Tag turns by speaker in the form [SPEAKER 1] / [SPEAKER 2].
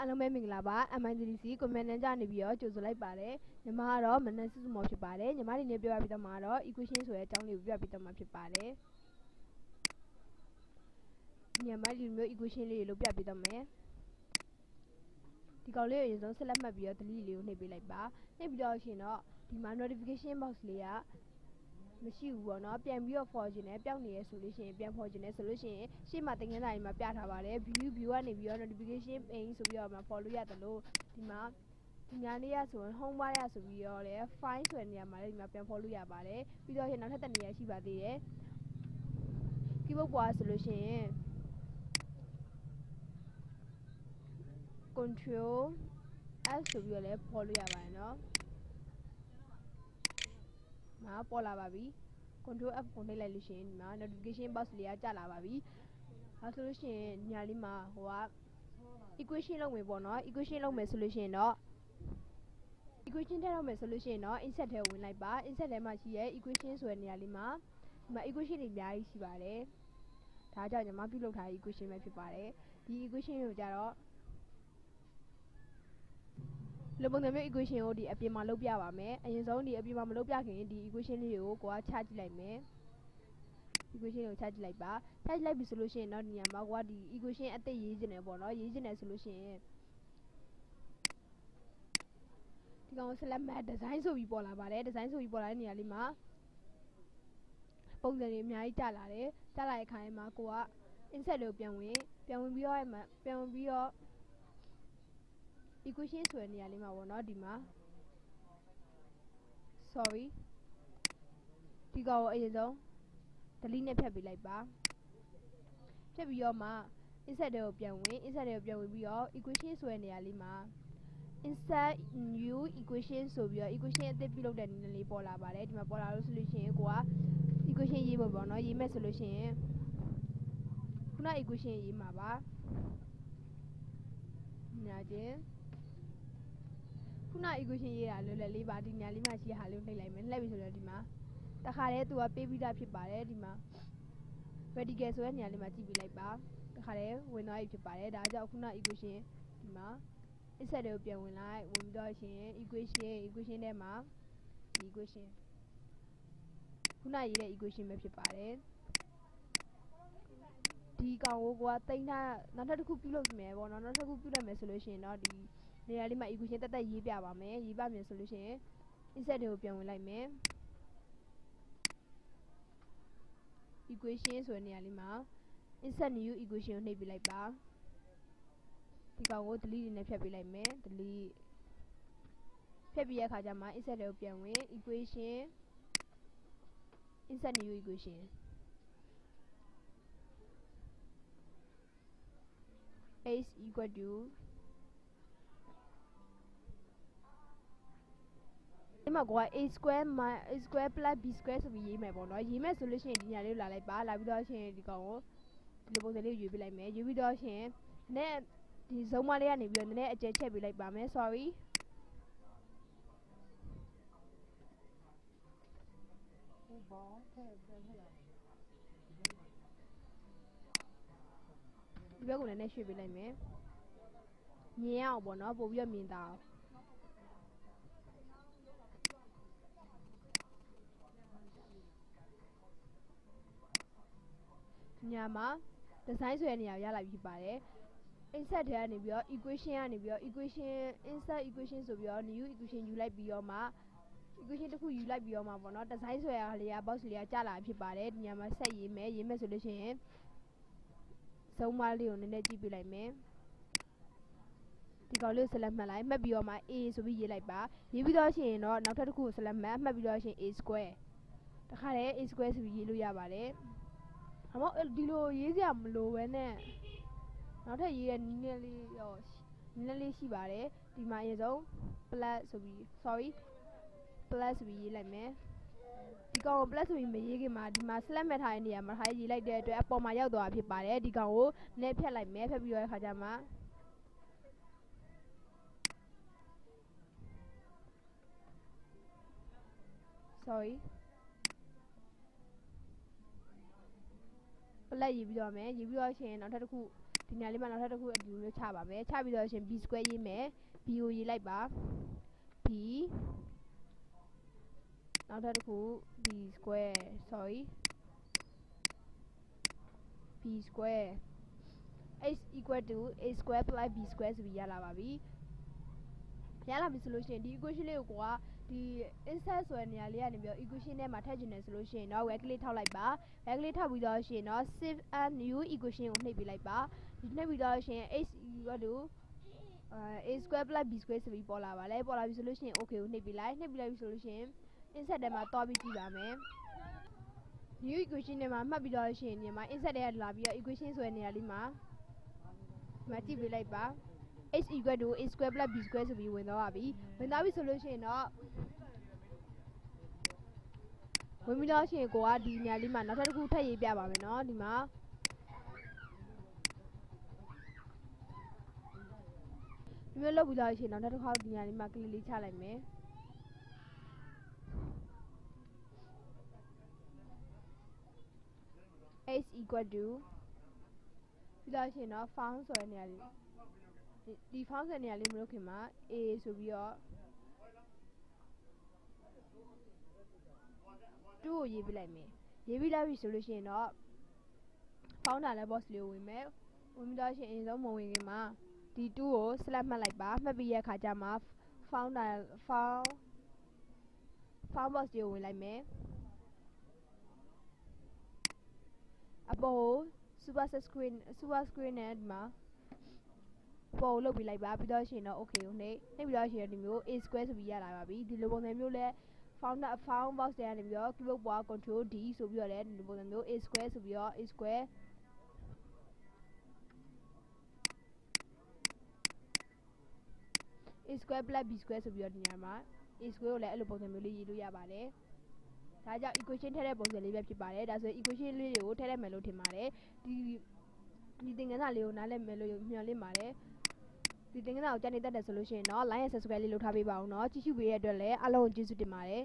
[SPEAKER 1] အားလုံးပဲမင်္ဂလာပါ MITDC ကွန်မန်နေဂျာနေပြီးတော့ကြိုဆိုလိုက်ပါတယ်ညီမကတော့မနက်စုစုမော်ဖြစ်ပါတယ်ညီမဒီနေ့ပြောပြပေးတော့မှာတော့ equation ဆိုတဲ့အကြောင်းလေးကိုပြောပြပေးတော့မှာဖြစ်ပါတယ်ညီမဒီမျိုး equation လေးကိုပြပေးတော့မယ်ဒီကောင်လေးကိုအရင်ဆုံးဆက်လက်မှတ်ပြီးတော့ delete လေးကိုနှိပ်ပေးလိုက်ပါနှိပ်ပြီးတော့ရှင်တော့ဒီမှာ notification box လေးကမရှိဘူးပေါ့နော်ပြန်ပြီးတော့ for ခြင်းနဲ့ပျောက်နေရဆိုလို့ရှိရင်ပြန် for ခြင်းနဲ့ဆိုလို့ရှိရင်ရှေ့မှာတင်ငန်းစာကြီးမှာပြထားပါတယ် view ကနေပြီးတော့ notification pane ဆိုပြီးတော့မှ for လို့ရတယ်လို့ဒီမှာဒီညာလေးရဆိုရင် home bar ရဆိုပြီးတော့လေ file ဆိုတဲ့နေရာမှာလည်းဒီမှာပြန် for လို့ရပါတယ်ပြီးတော့နောက်ထပ်တစ်နေရာရှိပါသေးတယ် keyboard ပေါ်ဆိုလို့ရှိရင် control s ဆိုပြီးတော့လည်း for လို့ရပါတယ်နော်မှာပေါ်လာပါပြီ control F ကိုနှိပ်လိုက်လို့ရှိရင်ဒီမှာ notification box လေးကကြာလာပါပြီအဲဆိုလို့ရှိရင်ညာလေးမှာဟိုက equation လုပ်မယ်ပေါ့နော် equation လုပ်မယ်ဆိုလို့ရှိရင်တော့ equation ထည့်လုပ်မယ်ဆိုလို့ရှိရင်တော့ insert ထဲဝင်လိုက်ပါ insert ထဲမှာရှိရဲ့ equation ဆိုတဲ့နေရာလေးမှာဒီမှာ equation တွေအများကြီးရှိပါတယ်ဒါကြောင့်ညီမပြုလုပ်ထားတဲ့ equation ပဲဖြစ်ပါတယ်ဒီ equation ကိုကြတော့ဒီပုံစံမျိုး equation ကိုဒီအပြင်မှာလုပ်ပြပါမယ်အရင်ဆုံးဒီအပြင်မှာမလုပ်ပြခင်ဒီ equation လေးကိုကိုကချကြည့်လိုက်မယ် equation ကိုချကြည့်လိုက်ပါချကြည့်လိုက်ပြီဆိုလို့ရှိရင်တော့ဒီနေရာမှာကိုကဒီ equation အသစ်ရေးခြင်းတယ်ပေါ့နော်ရေးခြင်းတယ်ဆိုလို့ရှိရင်ဒီကောင်ကို select mat design ဆိုပြီးပေါ်လာပါတယ် design ဆိုပြီးပေါ်လာတဲ့နေရာလေးမှာပုံစံတွေအများကြီးကြာလာတယ်ကြာလာတဲ့ခါမှာကိုက insert ကိုပြန်ဝင်ပြီးတော့ equation ဆိုတဲ့နေရာလေးမှာပေါ့နော်ဒီမှာ sorry ဒီကောင်ကိုအရင်ဆုံး delete နဲ့ဖြတ်ပေးလိုက်ပါဖြတ်ပြီးတော့မှ insert ကိုပြန်ဝင်ပြီးတော့ equation ဆိုတဲ့နေရာလေးမှာ insert new equation ဆိုပြီးတော့ equation အသစ်ပြုလုပ်တဲ့နည်းလေးပေါ်လာပါတယ်ဒီမှာပေါ်လာလို့ဆိုလို့ရှိရင်ကိုက equation ရေးဖို့ပေါ့နော်ရေးမယ်ဆိုလို့ရှိရင်ခုန equation ရေးမှာပါညာချင်းခုန equation ရေးတာလွယ်လွယ်လေးပါဒီညာလေးမှာရှိတဲ့ဟာလေးကိုနှိပ်လိုက်မယ်နှိပ်ပြီဆိုတော့ဒီမှာတခါတည်းသူကပေးပြီးသားဖြစ်ပါတယ်ဒီမှာ radical ဆိုတဲ့နေရာလေးမှာကြည့်ပြီးလိုက်ပါတခါတည်းဝင်သွားပြီဖြစ်ပါတယ်ဒါကြောင့်ခုန equation ဒီမှာ insert ကိုပြန်ဝင်လိုက်ဝင်ပြီးတော့ရှင် equation ထဲမှာဒီ equation ခုနရေးတဲ့ equation ပဲဖြစ်ပါတယ်ဒီကောင်ကိုကတိန်းထားနောက်ထပ်တစ်ခုပြုလုပ်မယ်ပေါ့နော်နောက်ထပ်တစ်ခုပြုလုပ်မယ်ဆိုလို့ရှိရင်တော့ဒီနေရာလေးမှာ equation တက်တက်ရေးပြပါမယ်ရေးပါမယ်ဆိုလို့ရှိရင် insert ကိုပြန်ဝင်လိုက်မယ် equation ဆိုတဲ့နေရာလေးမှာ insert new equation ကိုနှိပ်ပေးလိုက်ပါဒီကောင်ကို delete နဲ့ဖြတ်ပေးလိုက်မယ် delete ဖြတ်ပြီးရခါကျမှ insert ကိုပြန်ဝင် equation insert new equation is equal to ဒီမှာကိုက a square plus b square ဆိုပြီးရေးမယ်ပေါ့နော်ရေးမယ်ဆိုလို့ရှိရင်ဒီညာလေးကိုလာလိုက်ပါလာပြီးတော့ရှင်ဒီကောင်ကိုဒီလိုပုံစံလေးကိုရွေးပြလိုက်မယ်ရွေးပြီးတော့ရှင်နဲ့ဒီဇုံမလေးကနေပြီးတော့နည်းနည်းအကျယ်ချက်ပေးလိုက်ပါမယ် sorry ဒီဘက်ကိုလည်းနည်းရွှေ့ပေးလိုက်မယ်မြင်အောင်ပေါ့နော်ပို့ပြီးတော့မြင်တာညာမှာ design ဆိုတဲ့နေရာရလာပြီဖြစ်ပါတယ် insert ထဲကနေပြီးတော့ equation ကနေပြီးတော့ insert equation ဆိုပြီးတော့ new equation ယူလိုက်ပြီးတော့မှ equation တစ်ခုယူလိုက်ပြီးတော့မှပေါ့နော် design ဆိုတဲ့လေးက box လေးကကြာလာဖြစ်ပါတယ်ဒီညမှာဆက်ရေးမယ်ဆိုလို့ရှိရင်စုံမလေးကိုနည်းနည်းကြည့်ပြလိုက်မယ်ဒီကောင်လေးကိုဆက်လက်မှတ်လိုက်မှတ်ပြီးတော့မှ a ဆိုပြီးရေးလိုက်ပါရေးပြီးတော့ရှိရင်တော့နောက်ထပ်တစ်ခုကိုဆက်လက်မှတ်ပြီးတော့ရှိရင် a square တခါတည်း a square ဆိုပြီးရေးလို့ရပါတယ်အမောဒီလိုရေးစရာမလိုပဲနဲ့နောက်ထပ်ရေးတဲ့နည်းနည်းလေးရှိပါတယ်ဒီမှာအရင်ဆုံး plus ဆိုပြီး sorry plus ဆိုပြီးရေးလိုက်မယ်ဒီကောင်ကို plus ဆိုပြီးမရေးခင်မှာဒီမှာ select မဲ့ထားတဲ့နေရာမှာထားရေးလိုက်တဲ့အတွက်အပေါ်မှာရောက်သွားဖြစ်ပါတယ်ဒီကောင်ကိုနည်းဖြတ်လိုက်မယ်ဖြတ်ပြီးတော့ခါကျမှsorry ပလက်ရေးပြီးတော့မယ်ရေးပြီးတော့ရှင်နောက်ထပ်တစ်ခု ဒီနေရာလေးမှာနောက်ထပ်တစ်ခုအတူမျိုးချပါမယ်ချပြီးတော့ရှင် b square ရေးမယ် b ကိုရေးလိုက်ပါ b နောက်ထပ်တစ်ခု b square sorry b square h equal to a square plus b square ဆိုပြီးရလာပါပြီရလာပြီဆိုလို့ရှိရင်ဒီ equation လေးကိုဒီ insert ဆိုတဲ့နေရာလေးကနေပြီးတော့ equation ထဲမှာထည့်ချင်တယ်ဆိုလို့ရှိရင်တော့ right click ထောက်လိုက်ပါ right click ထောက်ပြီးတော့ရှိရင်တော့ save a new equation ကိုနှိပ်ပေးလိုက်ပါဒီနှိပ်ပြီးတော့ရှိရင် h equal to a square plus b square ဆိုပြီးပေါ်လာပါလေပေါ်လာပြီဆိုလို့ရှိရင် okay ကိုနှိပ်ပေးလိုက်ပြီဆိုလို့ရှိရင် insert ထဲမှာတွားပြီးကြည့်ပါမယ် new equation ထဲမှာမှတ်ပြီးတော့ရှိရင်ဒီမှာ insert ထဲကလာပြီးတော့ equation ဆိုတဲ့နေရာလေးမှာကြည့်ပေးလိုက်ပါh equal to a square plus b square ဆိုပြီးဝင်သွားပါပြီဝင်သွားပြီဆိုလို့ရှိရင်တော့ဝင်ပြီးတော့ရှိရင်ကိုကဒီနေရာလေးမှာနောက်ထပ်တစ်ခုထပ်ရေးပြပါမယ်နော်ဒီမှာဒီလိုလုပ်ပြီးတော့ရှိရင်နောက်ထပ်တစ်ခါဒီနေရာလေးမှာကလစ်လေးချလိုက်မယ်h equal to ပြီးတော့ရှိရင်တော့ found ဆိုတဲ့နေရာလေးဒီ found ဆိုတဲ့နေရာလေးမလုပ်ခင်မှာ a ဆိုပြီးတော့2ကိုရေးပြလိုက်မယ်ရေးပြလိုက်ပြီဆိုလို့ရှိရင်တော့ found တာလည်း box လေးကိုဝင်မယ်ဝင်ပြီးတော့ရှိရင်အရင်ဆုံးမဝင်ခင်မှာဒီ 2ကို select မှတ်လိုက်ပါမှတ်ပြီးရခါကျမှ found box လေးကိုဝင်လိုက်မယ်အပေါ်ကို super screen နဲ့ဒီမှာပေါ်လုပ်ပြီးလိုက်ပါပြီးတော့ရှိရင်တော့ okay ကိုနှိပ်ပြီးတော့ရှိရင်ဒီမျိုး a square ဆိုပြီးရလာပါပြီဒီလိုပုံစံမျိုးလဲ found box တွေကနေပြီးတော့ keyboard ပေါ် control D ဆိုပြီးတော့လဲဒီလိုပုံစံမျိုး a square ဆိုပြီးတော့ a square plus b square ဆိုပြီးတော့ဒီနေရာမှာ a square ကိုလည်းအဲ့လိုပုံစံမျိုးလေးရေးလို့ရပါတယ်ဒါကြောင့် equation ထည့်တဲ့ပုံစံလေးပဲဖြစ်ပါတယ်ဒါဆိုရင် equation လေးတွေကိုထည့်လိုက်မယ်လို့ထင်ပါတယ်ဒီသင်ခန်းစာလေးကိုနားလည်မယ်လို့မျှော်လင့်ပါတယ်ဒီသင်ခန်းစာကိုကြားနေတတ်တယ်ဆိုလို့ရှိရင်တော့ like and subscribe လေးလုပ်ထားပေးပါဦးเนาะကြည့်ရှုပေးတဲ့အတွက်လည်းအားလုံးကိုကျေးဇူးတင်ပါတယ်